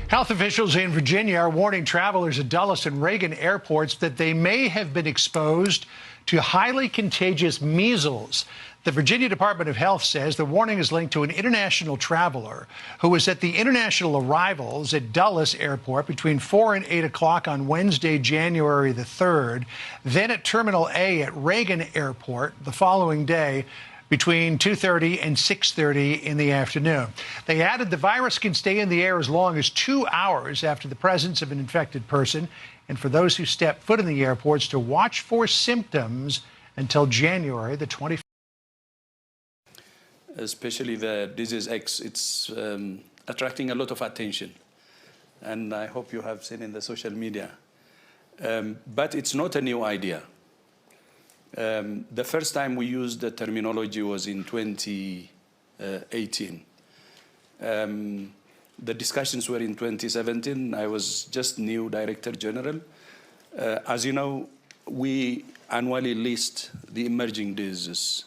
Health officials in Virginia are warning travelers at Dulles and Reagan airports that they may have been exposed to highly contagious measles. The Virginia Department of Health says the warning is linked to an international traveler who was at the international arrivals at Dulles Airport between 4 and 8 o'clock on Wednesday, January the 3rd, then at Terminal A at Reagan Airport the following day between 2:30 and 6:30 in the afternoon. They added the virus can stay in the air as long as 2 hours after the presence of an infected person, and for those who step foot in the airports to watch for symptoms until January the 25th. Especially the disease X, it's attracting a lot of attention, and I hope you have seen in the social media. But it's not a new idea. The first time we used the terminology was in 2018. The discussions were in 2017. I was just new Director General. As you know, we annually list the emerging diseases.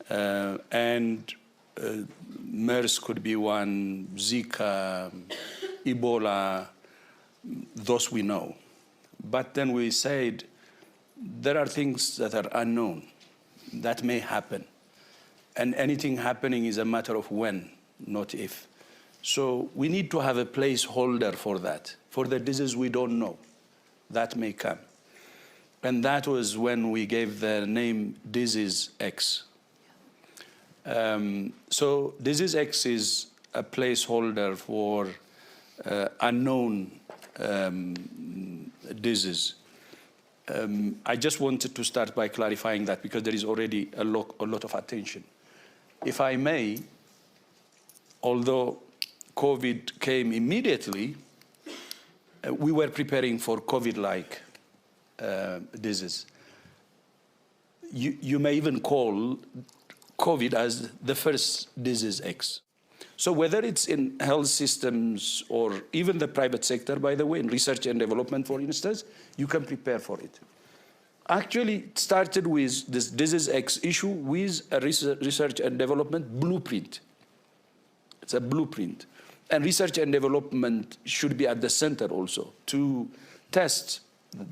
And MERS could be one, Zika, Ebola, those we know. But then we said, there are things that are unknown that may happen. And anything happening is a matter of when, not if. So we need to have a placeholder for that, for the disease we don't know that may come. And that was when we gave the name Disease X. So Disease X is a placeholder for unknown disease. I just wanted to start by clarifying that because there is already a lot of attention. If I may, although COVID came immediately, we were preparing for COVID-like disease. You may even call COVID as the first disease X. So whether it's in health systems or even the private sector, by the way, in research and development, for instance, you can prepare for it. Actually, it started with this disease X issue with a research and development blueprint. It's a blueprint. And research and development should be at the center also to test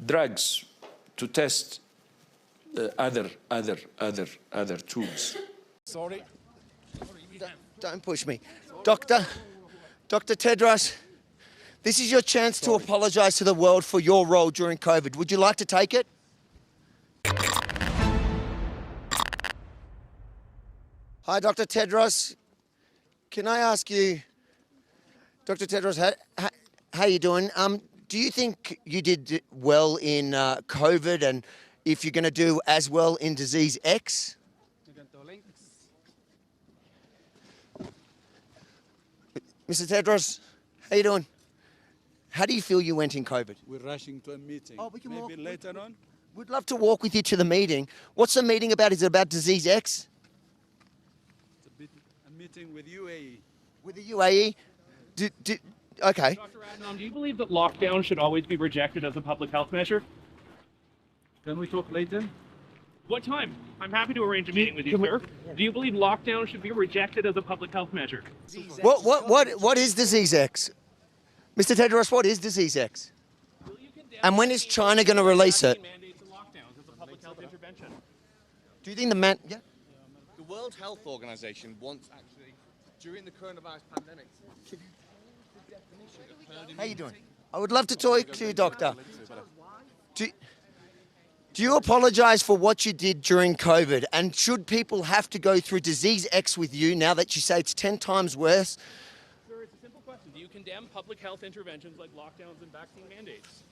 drugs, to test other tools. Sorry. Don't push me. Dr. Tedros, this is your chance to apologise to the world for your role during COVID. Would you like to take it? Hi, Dr. Tedros. Can I ask you, Dr. Tedros, how are you doing? Do you think you did well in COVID, and if you're going to do as well in Disease X? Mr. Tedros, how you doing? How do you feel you went in COVID? We're rushing to a meeting. Oh, we can maybe walk later on. We'd love to walk with you to the meeting. What's the meeting about? Is it about Disease X? It's a meeting with UAE. With the UAE? Okay. Dr. Adnan, do you believe that lockdown should always be rejected as a public health measure? Can we talk later? What time? I'm happy to arrange a meeting with you, sir. Do you believe lockdown should be rejected as a public health measure? What is Disease X? Mr. Tedros, what is Disease X? And when is China going to release it? Mandates and lockdowns as a public health intervention. Do you think The World Health Organization wants actually, during the coronavirus pandemic, How you doing? I would love to talk to you, Doctor. Do you apologise for what you did during COVID? And should people have to go through Disease X with you now that you say it's 10 times worse? Sir, it's a simple question. Do you condemn public health interventions like lockdowns and vaccine mandates?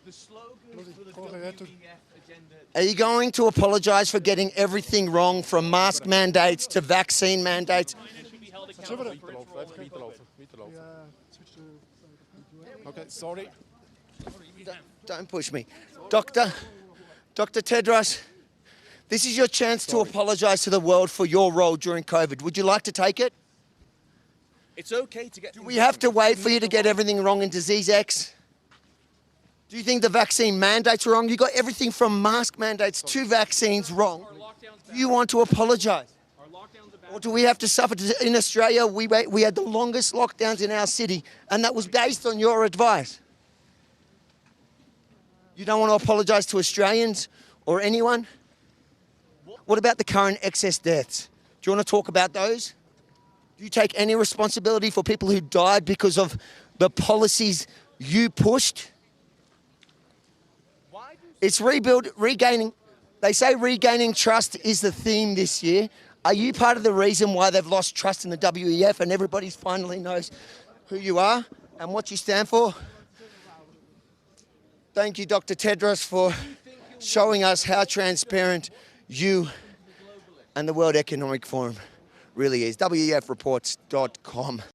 the slogan for the WEF agenda. Are you going to apologise for getting everything wrong from mask mandates to vaccine mandates? Okay, sorry. Don't push me. Dr. Tedros, this is your chance to apologise to the world for your role during COVID. Would you like to take it? It's okay to get... Do we have to wait for you to get everything wrong in Disease X? Do you think the vaccine mandates are wrong? You got everything from mask mandates to vaccines wrong. Do you want to apologise? Are lockdowns a Or do we have to suffer? In Australia, we had the longest lockdowns in our city, and that was based on your advice. You don't want to apologise to Australians or anyone? What about the current excess deaths? Do you want to talk about those? Do you take any responsibility for people who died because of the policies you pushed? It's regaining. They say regaining trust is the theme this year. Are you part of the reason why they've lost trust in the WEF and everybody finally knows who you are and what you stand for? Thank you, Dr. Tedros, for showing us how transparent you and the World Economic Forum really is. WEFreports.com.